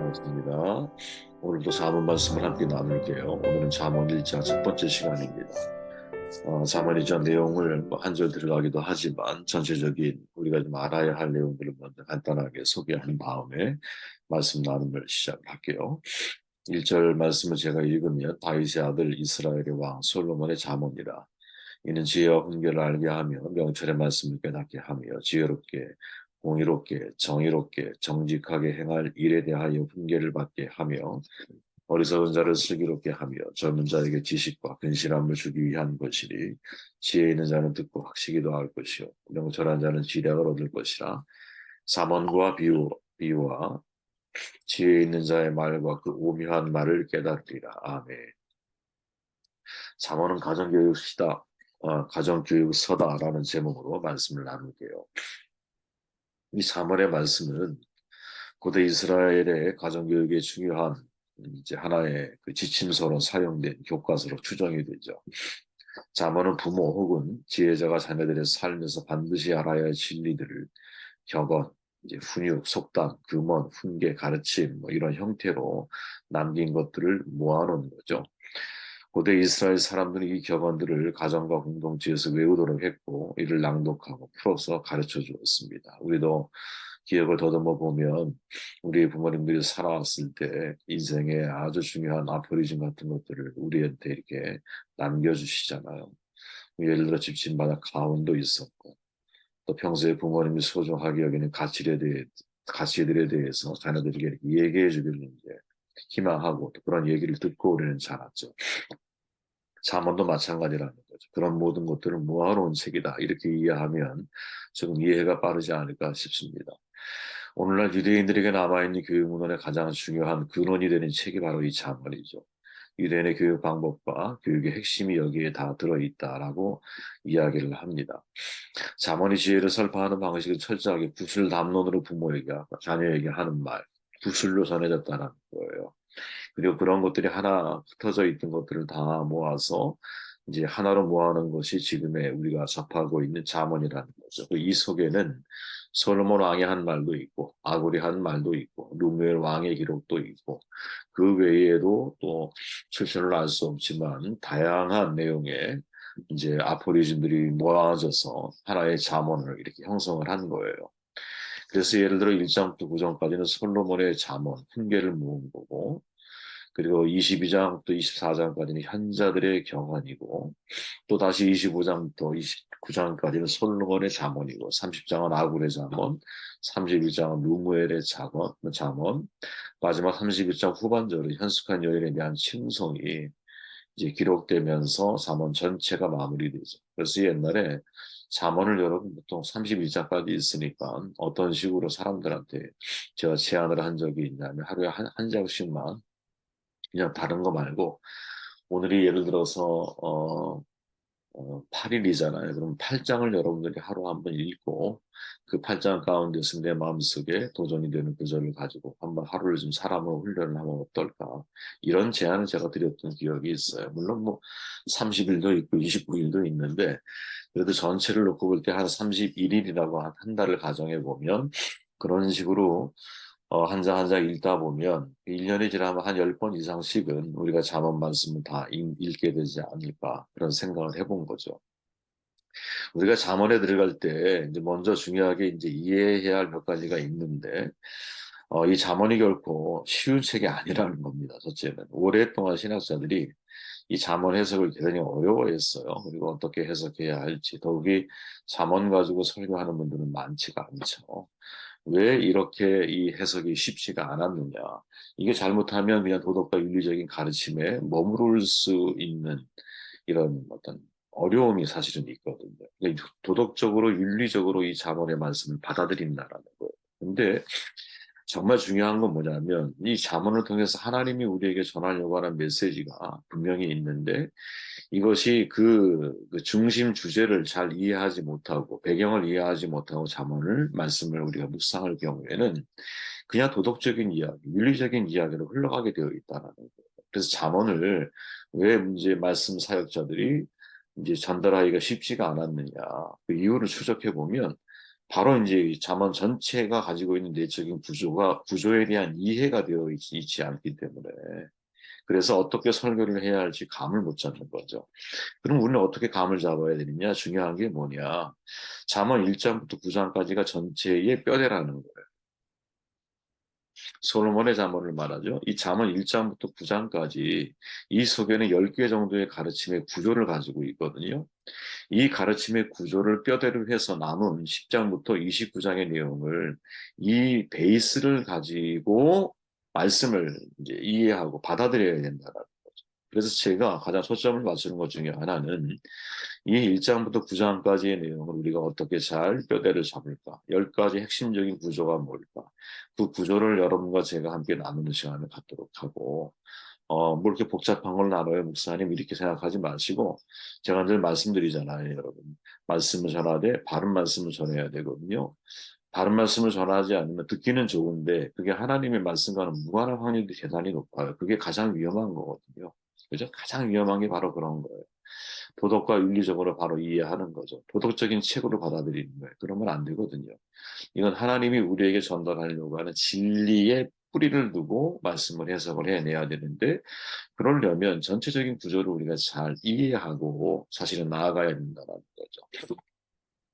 반갑습니다. 오늘도 잠언 말씀을 함께 나눌게요. 오늘은 잠언 1장 첫 번째 시간입니다. 잠언 1장 내용을 한 절 들어가기도 하지만 전체적인 우리가 좀 알아야 할 내용들을 먼저 간단하게 소개한 다음에 말씀 나눔을 시작할게요. 1절 말씀을 제가 읽으면 다윗의 아들 이스라엘의 왕 솔로몬의 잠언이라. 이는 지혜와 훈계를 알게 하며 명철의 말씀을 깨닫게 하며 지혜롭게 공의롭게 정의롭게 정직하게 행할 일에 대하여 훈계를 받게 하며 어리석은 자를 슬기롭게 하며 젊은 자에게 지식과 근실함을 주기 위한 것이니 지혜 있는 자는 듣고 학식이 더할 것이요 명철한 자는 지략을 얻을 것이라. 잠언과 비유와 지혜 있는 자의 말과 그 오묘한 말을 깨달으리라. 아멘. 잠언은 가정교육서다라는 제목으로 말씀을 나눌게요. 이 잠언의 말씀은 고대 이스라엘의 가정교육에 중요한 이제 하나의 그 지침서로 사용된 교과서로 추정이 되죠. 잠언은 부모 혹은 지혜자가 자녀들의 삶에서 반드시 알아야 할 진리들을 격언, 이제 훈육, 속담, 금언, 훈계, 가르침 뭐 이런 형태로 남긴 것들을 모아놓은 거죠. 고대 이스라엘 사람들은 이 격언들을 가정과 공동체에서 외우도록 했고 이를 낭독하고 풀어서 가르쳐 주었습니다. 우리도 기억을 더듬어 보면 우리 부모님들이 살아왔을 때 인생에 아주 중요한 아포리즘 같은 것들을 우리한테 이렇게 남겨주시잖아요. 예를 들어 집집마다 가훈도 있었고 또 평소에 부모님이 소중하게 여기는 가치들에 대해서 자녀들에게 이렇게 얘기해 주기를 이제 희망하고 또 그런 얘기를 듣고 우리는 자랐죠. 잠언도 마찬가지라는 거죠. 그런 모든 것들을 모아놓은 책이다. 이렇게 이해하면 조금 이해가 빠르지 않을까 싶습니다. 오늘날 유대인들에게 남아있는 교육 문헌의 가장 중요한 근원이 되는 책이 바로 이 잠언이죠. 유대인의 교육 방법과 교육의 핵심이 여기에 다 들어있다라고 이야기를 합니다. 잠언이 지혜를 설파하는 방식은 철저하게 구술 담론으로 부모에게, 자녀에게 하는 말, 구술로 전해졌다는 거예요. 그리고 그런 것들이 하나 흩어져 있던 것들을 다 모아서 이제 하나로 모아놓은 것이 지금의 우리가 접하고 있는 잠언이라는 거죠. 이 속에는 솔로몬 왕이 한 말도 있고 아굴이 한 말도 있고 루무엘 왕의 기록도 있고 그 외에도 또 출처를 알 수 없지만 다양한 내용의 이제 아포리즘들이 모아져서 하나의 잠언을 이렇게 형성을 한 거예요. 그래서 예를 들어 1장부터 9장까지는 솔로몬의 잠언, 훈계를 모은 거고 그리고 22장부터 24장까지는 현자들의 경환이고 또 다시 25장부터 29장까지는 솔로몬의 잠언이고 30장은 아굴의 잠언, 31장은 루무엘의 잠언, 마지막 31장 후반절은 현숙한 여인에 대한 칭송이 이제 기록되면서 잠언 전체가 마무리되죠. 그래서 옛날에 잠언을 여러분 보통 32장까지 있으니까 어떤 식으로 사람들한테 제가 제안을 한 적이 있냐면 하루에 한 장씩만 그냥 다른 거 말고 오늘이 예를 들어서 8일이잖아요. 그럼 8장을 여러분들이 하루 한번 읽고 그 8장 가운데서 내 마음속에 도전이 되는 구절을 가지고 한번 하루를 좀 사람으로 훈련을 하면 어떨까. 이런 제안을 제가 드렸던 기억이 있어요. 물론 뭐 30일도 있고 29일도 있는데 그래도 전체를 놓고 볼 때 한 31일이라고 한 달을 가정해 보면 그런 식으로 한 장 한 장 읽다 보면 1년이 지나면 한 10번 이상씩은 우리가 잠언 말씀을 다 읽게 되지 않을까 그런 생각을 해본 거죠. 우리가 잠언에 들어갈 때 이제 먼저 중요하게 이제 이해해야 할 몇 가지가 있는데 이 잠언이 결코 쉬운 책이 아니라는 겁니다. 첫째는 오랫동안 신학자들이 이 잠언 해석을 대단히 어려워했어요. 그리고 어떻게 해석해야 할지 더욱이 잠언 가지고 설교하는 분들은 많지가 않죠. 왜 이렇게 이 해석이 쉽지가 않았느냐. 이게 잘못하면 그냥 도덕과 윤리적인 가르침에 머무를 수 있는 이런 어떤 어려움이 사실은 있거든요. 그러니까 도덕적으로, 윤리적으로 이 잠언의 말씀을 받아들인다라는 거예요. 근데 정말 중요한 건 뭐냐면 이 잠언을 통해서 하나님이 우리에게 전하려고 하는 메시지가 분명히 있는데 이것이 그 중심 주제를 잘 이해하지 못하고 배경을 이해하지 못하고 잠언을 말씀을 우리가 묵상할 경우에는 그냥 도덕적인 이야기, 윤리적인 이야기로 흘러가게 되어 있다는 거예요. 그래서 잠언을 왜 이제 말씀 사역자들이 이제 전달하기가 쉽지가 않았느냐 그 이유를 추적해 보면 바로 이제 이 잠언 전체가 가지고 있는 내적인 구조에 대한 이해가 되어 있지 않기 때문에 그래서 어떻게 설교를 해야 할지 감을 못 잡는 거죠. 그럼 우리는 어떻게 감을 잡아야 되느냐? 중요한 게 뭐냐? 잠언 1장부터 9장까지가 전체의 뼈대라는 거예요. 솔로몬의 잠언을 말하죠. 이 잠언 1장부터 9장까지 이 속에는 10개 정도의 가르침의 구조를 가지고 있거든요. 이 가르침의 구조를 뼈대로 해서 남은 10장부터 29장의 내용을 이 베이스를 가지고 말씀을 이제 이해하고 받아들여야 된다는 거죠. 그래서 제가 가장 초점을 맞추는 것 중에 하나는 이 1장부터 9장까지의 내용을 우리가 어떻게 잘 뼈대를 잡을까? 10가지 핵심적인 구조가 뭘까? 그 구조를 여러분과 제가 함께 나누는 시간을 갖도록 하고 뭐 이렇게 복잡한 걸 나눠요, 목사님. 이렇게 생각하지 마시고, 제가 늘 말씀드리잖아요, 여러분. 말씀을 전하되, 바른 말씀을 전해야 되거든요. 바른 말씀을 전하지 않으면 듣기는 좋은데, 그게 하나님의 말씀과는 무관한 확률이 대단히 높아요. 그게 가장 위험한 거거든요. 그죠? 가장 위험한 게 바로 그런 거예요. 도덕과 윤리적으로 바로 이해하는 거죠. 도덕적인 책으로 받아들이는 거예요. 그러면 안 되거든요. 이건 하나님이 우리에게 전달하려고 하는 진리의 뿌리를 두고 말씀을 해석을 해내야 되는데 그러려면 전체적인 구조를 우리가 잘 이해하고 사실은 나아가야 된다는 거죠.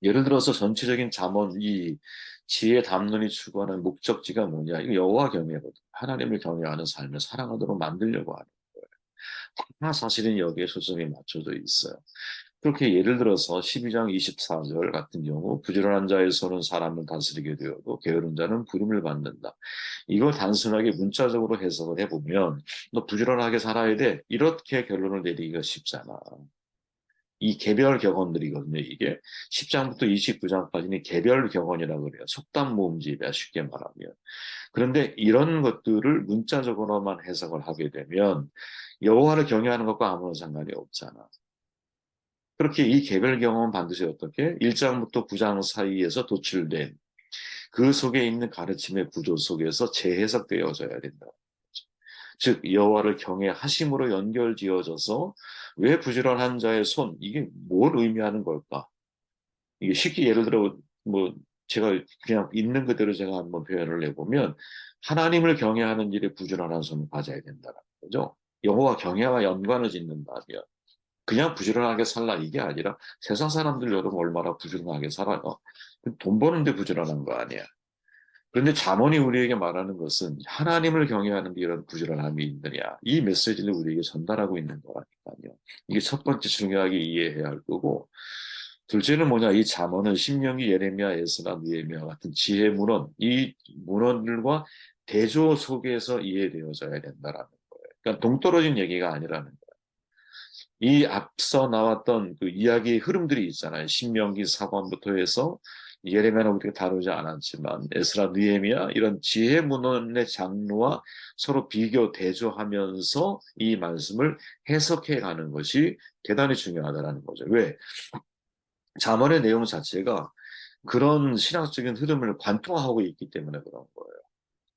예를 들어서 전체적인 잠언 이 지혜 담론이 추구하는 목적지가 뭐냐? 이거 여호와 경외거든. 하나님을 경외하는 삶을 살아가도록 만들려고 하는 거예요. 다 사실은 여기에 초점이 맞춰져 있어요. 그렇게 예를 들어서 12장 24절 같은 경우 부지런한 자의 손은 사람을 다스리게 되어도 게으른 자는 부름을 받는다. 이걸 단순하게 문자적으로 해석을 해보면 너 부지런하게 살아야 돼. 이렇게 결론을 내리기가 쉽잖아. 이 개별 격언들이거든요. 이게 10장부터 29장까지는 개별 격언이라고 그래요. 속담 모음집이야 쉽게 말하면. 그런데 이런 것들을 문자적으로만 해석을 하게 되면 여호와를 경외하는 것과 아무런 상관이 없잖아. 그렇게 이 개별 경험은 반드시 어떻게 1장부터 9장 사이에서 도출된 그 속에 있는 가르침의 구조 속에서 재해석되어져야 된다. 즉 여호와를 경외하심으로 연결지어져서 왜 부지런한 자의 손 이게 뭘 의미하는 걸까? 이게 쉽게 예를 들어 뭐 제가 그냥 있는 그대로 제가 한번 표현을 해보면 하나님을 경외하는 일에 부지런한 손을 가져야 된다는 거죠. 여호와 경외와 연관을 짓는다면 그냥 부지런하게 살라 이게 아니라 세상 사람들 여러분 얼마나 부지런하게 살아요. 돈 버는데 부지런한 거 아니야. 그런데 잠언이 우리에게 말하는 것은 하나님을 경외하는 데 이런 부지런함이 있느냐. 이 메시지를 우리에게 전달하고 있는 거라니까요. 이게 첫 번째 중요하게 이해해야 할 거고 둘째는 뭐냐. 이 잠언은 신명기, 예레미야, 에스라, 느헤미야 같은 지혜 문헌 이 문헌들과 대조 속에서 이해되어져야 된다라는 거예요. 그러니까 동떨어진 얘기가 아니라는 거예요. 이 앞서 나왔던 그 이야기의 흐름들이 있잖아요. 신명기 사관부터 해서 예레미야는 우리가 다루지 않았지만 에스라, 느헤미야 이런 지혜 문헌의 장르와 서로 비교 대조하면서 이 말씀을 해석해 가는 것이 대단히 중요하다는 거죠. 왜? 잠언의 내용 자체가 그런 신학적인 흐름을 관통하고 있기 때문에 그런 거예요.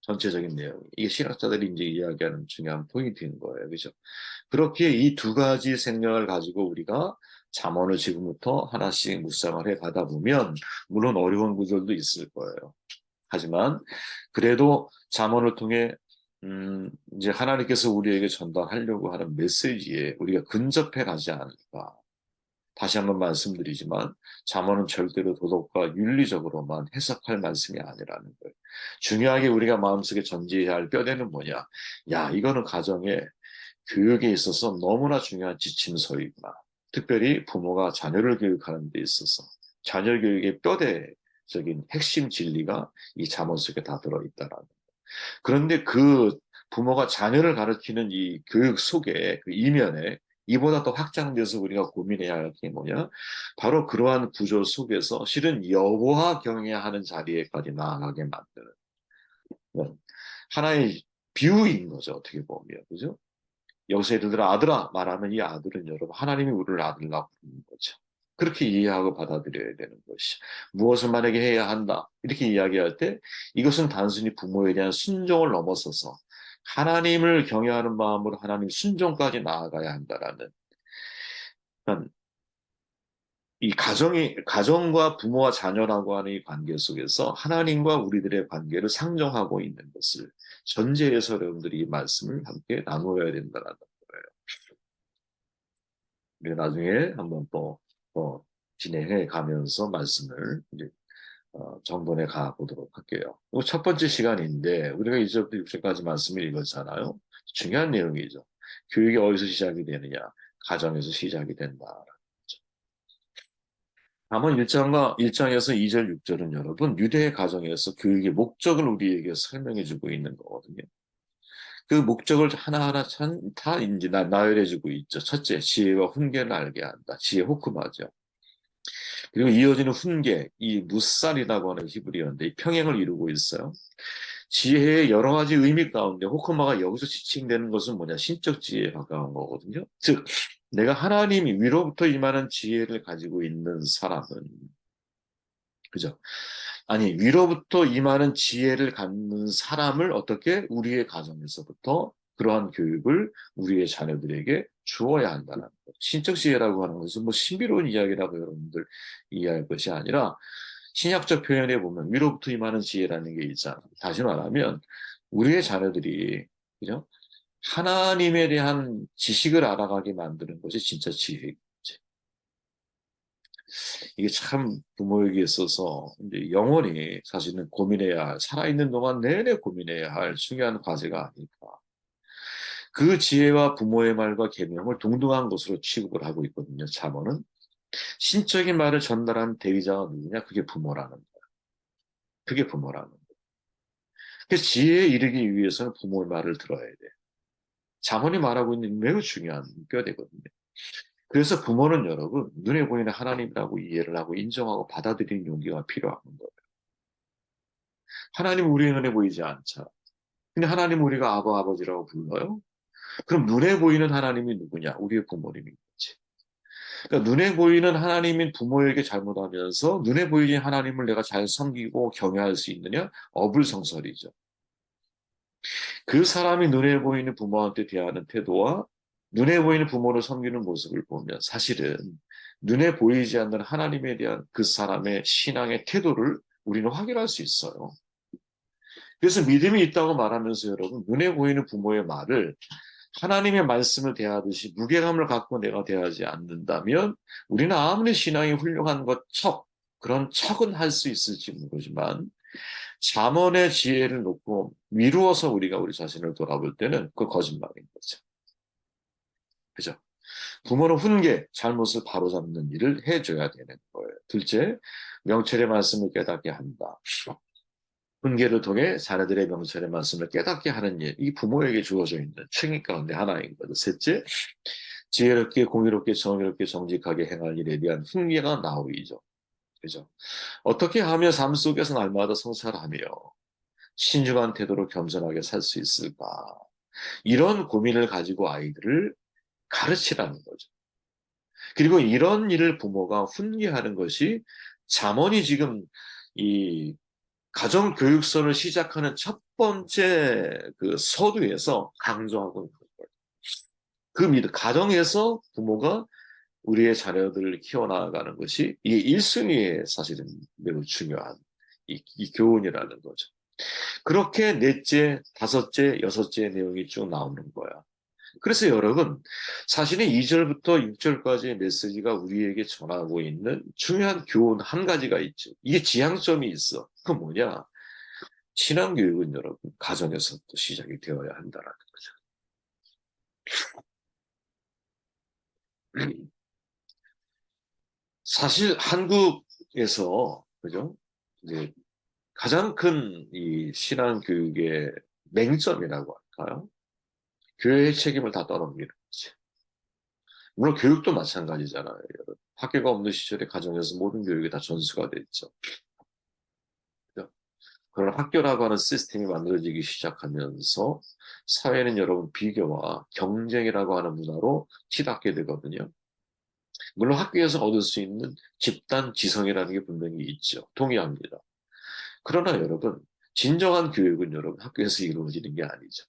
전체적인 내용이. 이게 신학자들이 이제 이야기하는 중요한 포인트인 거예요. 그죠? 그렇게 이 두 가지 생각을 가지고 우리가 잠언을 지금부터 하나씩 묵상을 해 가다 보면 물론 어려운 구절도 있을 거예요. 하지만 그래도 잠언을 통해 이제 하나님께서 우리에게 전달하려고 하는 메시지에 우리가 근접해 가지 않을까. 다시 한번 말씀드리지만 잠언은 절대로 도덕과 윤리적으로만 해석할 말씀이 아니라는 거예요. 중요하게 우리가 마음속에 전제해야 할 뼈대는 뭐냐? 야, 이거는 가정에 교육에 있어서 너무나 중요한 지침서이구나. 특별히 부모가 자녀를 교육하는 데 있어서 자녀 교육의 뼈대적인 핵심 진리가 이 잠언 속에 다 들어있다라는 거예요. 그런데 그 부모가 자녀를 가르치는 이 교육 속에 그 이면에 이보다 더 확장돼서 우리가 고민해야 할 게 뭐냐? 바로 그러한 구조 속에서 실은 여호와 경외하는 자리에까지 나아가게 만드는 하나의 비유인 거죠. 어떻게 보면. 그죠? 여기서 예를 들어 아들아 말하는 이 아들은 여러분 하나님이 우리를 아들라고 부르는 거죠. 그렇게 이해하고 받아들여야 되는 것이 무엇을 만약에 해야 한다 이렇게 이야기할 때 이것은 단순히 부모에 대한 순종을 넘어서서 하나님을 경외하는 마음으로 하나님 순종까지 나아가야 한다라는 이 가정과 부모와 자녀라고 하는 이 관계 속에서 하나님과 우리들의 관계를 상정하고 있는 것을 전제해서 여러분들이 이 말씀을 함께 나누어야 된다는 거예요. 우리 나중에 한번 또 진행해 가면서 말씀을 이제 정돈해 가 보도록 할게요. 이거 첫 번째 시간인데 우리가 2절부터 6절까지 말씀을 읽었잖아요. 중요한 내용이죠. 교육이 어디서 시작이 되느냐? 가정에서 시작이 된다. 다만 1장에서 2절, 6절은 여러분 유대의 가정에서 교육의 목적을 우리에게 설명해 주고 있는 거거든요. 그 목적을 하나하나 다 이제 나열해 주고 있죠. 첫째, 지혜와 훈계를 알게 한다. 지혜 호크마죠. 그리고 이어지는 훈계, 이 무살이라고 하는 히브리어인데 이 평행을 이루고 있어요. 지혜의 여러 가지 의미 가운데 호크마가 여기서 지칭되는 것은 뭐냐? 신적 지혜에 가까운 거거든요. 즉, 내가 하나님이 위로부터 임하는 지혜를 가지고 있는 사람은 그죠? 아니, 위로부터 임하는 지혜를 갖는 사람을 어떻게 우리의 가정에서부터 그러한 교육을 우리의 자녀들에게 주어야 한다는 것. 신적 지혜라고 하는 것은 뭐 신비로운 이야기라고 여러분들 이해할 것이 아니라 신약적 표현에 보면 위로부터 임하는 지혜라는 게 있잖아. 다시 말하면 우리의 자녀들이 그죠? 하나님에 대한 지식을 알아가게 만드는 것이 진짜 지혜이지. 이게 참 부모에게 있어서 이제 영원히 사실은 고민해야 할, 살아있는 동안 내내 고민해야 할 중요한 과제가 아닐까. 그 지혜와 부모의 말과 계명을 동등한 것으로 취급을 하고 있거든요, 잠언은. 신적인 말을 전달한 대리자가 누구냐? 그게 부모라는 거야. 그게 부모라는 거야. 그래서 지혜에 이르기 위해서는 부모의 말을 들어야 돼. 잠언이 말하고 있는 매우 중요한 뼈대거든요. 그래서 부모는 여러분, 눈에 보이는 하나님이라고 이해를 하고 인정하고 받아들이는 용기가 필요한 거예요. 하나님 우리 눈에 보이지 않죠. 근데 하나님 우리가 아버 아버지라고 불러요? 그럼 눈에 보이는 하나님이 누구냐? 우리의 부모님인 거지. 그러니까 눈에 보이는 하나님인 부모에게 잘못하면서 눈에 보이는 하나님을 내가 잘 섬기고 경외할 수 있느냐? 어불성설이죠. 그 사람이 눈에 보이는 부모한테 대하는 태도와 눈에 보이는 부모를 섬기는 모습을 보면 사실은 눈에 보이지 않는 하나님에 대한 그 사람의 신앙의 태도를 우리는 확인할 수 있어요. 그래서 믿음이 있다고 말하면서 여러분, 눈에 보이는 부모의 말을 하나님의 말씀을 대하듯이 무게감을 갖고 내가 대하지 않는다면 우리는 아무리 신앙이 훌륭한 그런 척은 할 수 있을지 모르지만 잠언의 지혜를 놓고 미루어서 우리가 우리 자신을 돌아볼 때는 그 거짓말인 거죠. 그죠? 부모는 훈계, 잘못을 바로잡는 일을 해줘야 되는 거예요. 둘째, 명철의 말씀을 깨닫게 한다. 훈계를 통해 자녀들의 명철의 말씀을 깨닫게 하는 일, 이 부모에게 주어져 있는 책임 가운데 하나인 거죠. 셋째, 지혜롭게, 공의롭게, 정의롭게, 정직하게 행할 일에 대한 훈계가 나오이죠. 그죠? 어떻게 하면 삶 속에서 날마다 성찰하며 신중한 태도로 겸손하게 살 수 있을까? 이런 고민을 가지고 아이들을 가르치라는 거죠. 그리고 이런 일을 부모가 훈계하는 것이 잠언이 지금 이 가정교육선을 시작하는 첫 번째 그 서두에서 강조하고 있는 거예요. 그 믿음, 가정에서 부모가 우리의 자녀들을 키워나가는 것이 이게 1순위에 사실은 매우 중요한 이 교훈이라는 거죠. 그렇게 넷째, 다섯째, 여섯째 내용이 쭉 나오는 거야. 그래서 여러분, 사실은 2절부터 6절까지의 메시지가 우리에게 전하고 있는 중요한 교훈 한 가지가 있죠. 이게 지향점이 있어. 그 뭐냐? 신앙교육은 여러분, 가정에서부터 시작이 되어야 한다는 거죠. 사실 한국에서, 그죠? 이제 가장 큰 이 신앙교육의 맹점이라고 할까요? 교회의 책임을 다 떠넘기는 거지. 물론 교육도 마찬가지잖아요. 여러분. 학교가 없는 시절에 가정에서 모든 교육이 다 전수가 됐죠. 그죠? 그런 학교라고 하는 시스템이 만들어지기 시작하면서 사회는 여러분 비교와 경쟁이라고 하는 문화로 치닫게 되거든요. 물론 학교에서 얻을 수 있는 집단 지성이라는 게 분명히 있죠. 동의합니다. 그러나 여러분, 진정한 교육은 여러분 학교에서 이루어지는 게 아니죠.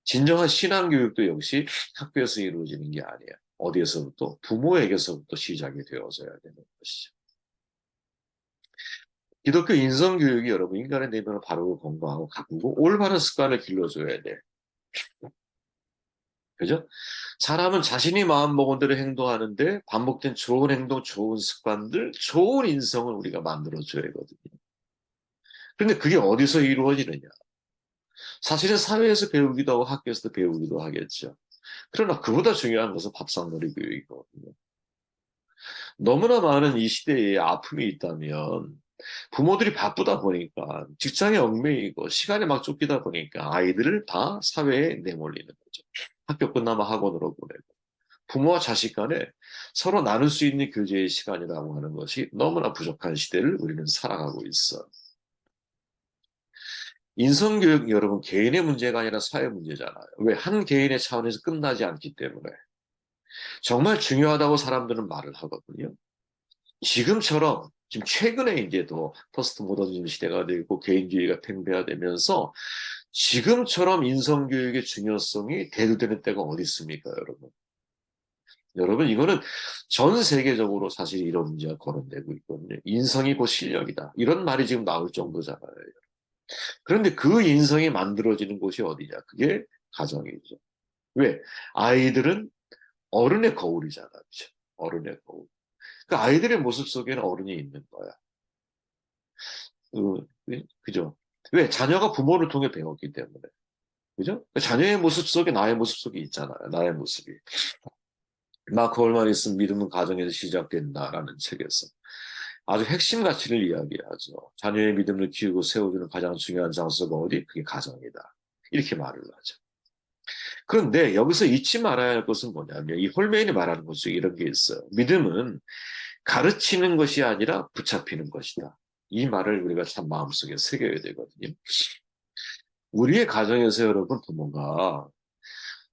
진정한 신앙 교육도 역시 학교에서 이루어지는 게 아니에요. 어디에서부터? 부모에게서부터 시작이 되어져야 되는 것이죠. 기독교 인성교육이 여러분 인간의 내면을 바르고 건강하고 가꾸고 올바른 습관을 길러줘야 돼. 그죠? 사람은 자신이 마음먹은 대로 행동하는데 반복된 좋은 행동, 좋은 습관들, 좋은 인성을 우리가 만들어줘야 하거든요. 그런데 그게 어디서 이루어지느냐? 사실은 사회에서 배우기도 하고 학교에서도 배우기도 하겠죠. 그러나 그보다 중요한 것은 밥상머리 교육이거든요. 너무나 많은 이 시대에 아픔이 있다면 부모들이 바쁘다 보니까 직장에 얽매이고 시간에 막 쫓기다 보니까 아이들을 다 사회에 내몰리는 거죠. 학교 끝나면 학원으로 보내고 부모와 자식 간에 서로 나눌 수 있는 교제의 시간이라고 하는 것이 너무나 부족한 시대를 우리는 살아가고 있어. 인성교육 여러분 개인의 문제가 아니라 사회 문제잖아요. 왜? 한 개인의 차원에서 끝나지 않기 때문에. 정말 중요하다고 사람들은 말을 하거든요. 지금처럼 지금 최근에 이제 더 포스트 모더니즘 시대가 되고 개인주의가 팽배화되면서 지금처럼 인성교육의 중요성이 대두되는 때가 어디 있습니까, 여러분? 여러분, 이거는 전 세계적으로 사실 이런 문제가 거론되고 있거든요. 인성이 곧 실력이다. 이런 말이 지금 나올 정도잖아요. 그런데 그 인성이 만들어지는 곳이 어디냐? 그게 가정이죠. 왜? 아이들은 어른의 거울이잖아. 그죠? 어른의 거울. 그 아이들의 모습 속에는 어른이 있는 거야. 그죠? 왜? 자녀가 부모를 통해 배웠기 때문에. 그죠? 자녀의 모습 속에 나의 모습 속에 있잖아요. 나의 모습이. 마크 홀마니슨 믿음은 가정에서 시작된다라는 책에서 아주 핵심 가치를 이야기하죠. 자녀의 믿음을 키우고 세워주는 가장 중요한 장소가 어디? 그게 가정이다. 이렇게 말을 하죠. 그런데 여기서 잊지 말아야 할 것은 뭐냐면 이 홀메인이 말하는 것 중에 이런 게 있어요. 믿음은 가르치는 것이 아니라 붙잡히는 것이다. 이 말을 우리가 참 마음속에 새겨야 되거든요. 우리의 가정에서 여러분 부모가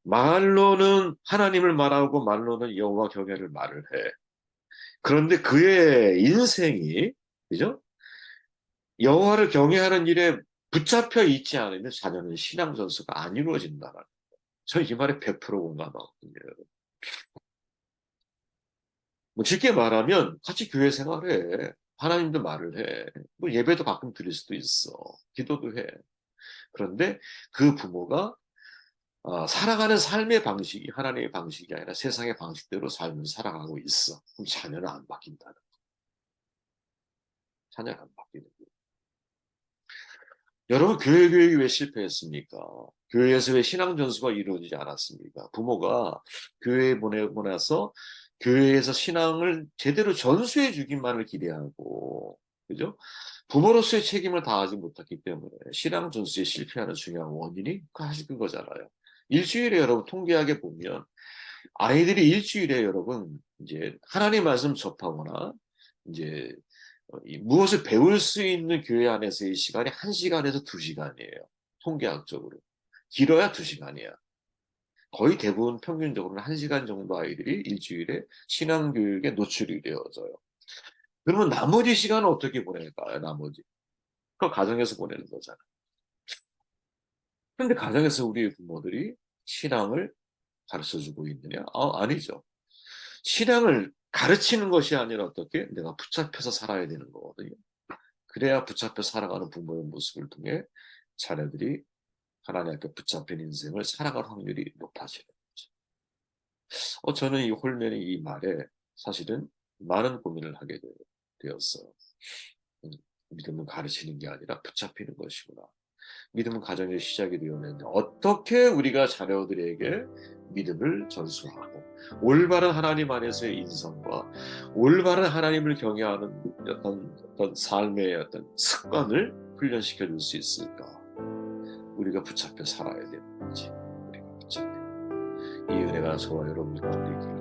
말로는 하나님을 말하고 말로는 여호와 경외를 말을 해. 그런데 그의 인생이 그죠? 여호와를 경외하는 일에 붙잡혀 있지 않으면 자녀는 신앙 전수가 안 이루어진다는 거예요. 저는 이 말에 100% 공감하거든요. 뭐 쉽게 말하면 같이 교회 생활해. 하나님도 말을 해. 뭐 예배도 가끔 드릴 수도 있어. 기도도 해. 그런데 그 부모가 살아가는 삶의 방식이 하나님의 방식이 아니라 세상의 방식대로 삶을 살아가고 있어. 그럼 자녀는 안 바뀐다는 거예요. 자녀는 안 바뀌는 거예요. 여러분 교회 교육이 왜 실패했습니까? 교회에서 왜 신앙 전수가 이루어지지 않았습니까? 부모가 교회에 보내고 나서 교회에서 신앙을 제대로 전수해 주기만을 기대하고 그죠? 부모로서의 책임을 다하지 못했기 때문에 신앙 전수에 실패하는 중요한 원인이 사실 그거잖아요. 일주일에 여러분 통계하게 보면 아이들이 일주일에 여러분 이제 하나님 말씀 접하거나 이제 이 무엇을 배울 수 있는 교회 안에서의 시간이 1시간에서 2시간이에요. 통계학적으로. 길어야 2시간이야. 거의 대부분 평균적으로는 1시간 정도 아이들이 일주일에 신앙교육에 노출이 되어져요. 그러면 나머지 시간은 어떻게 보낼까요? 나머지. 그걸 가정에서 보내는 거잖아요. 그런데 가정에서 우리 부모들이 신앙을 가르쳐주고 있느냐? 아니죠. 신앙을 가르치는 것이 아니라 어떻게? 내가 붙잡혀서 살아야 되는 거거든요. 그래야 붙잡혀 살아가는 부모의 모습을 통해 자녀들이 하나님 앞에 붙잡힌 인생을 살아갈 확률이 높아지는 거죠. 저는 이 홀면의 이 말에 사실은 많은 고민을 하게 되었어요. 음, 믿음은 가르치는 게 아니라 붙잡히는 것이구나. 믿음은 가정의 시작이 되었는데 어떻게 우리가 자녀들에게 믿음을 전수하고 올바른 하나님 안에서의 인성과 올바른 하나님을 경외하는 어떤 삶의 어떤 습관을 훈련시켜 줄 수 있을까? 우리가 붙잡혀 살아야 되는 거지. 우리가 붙잡혀. 이 은혜가 저와 여러분과 함께 있기를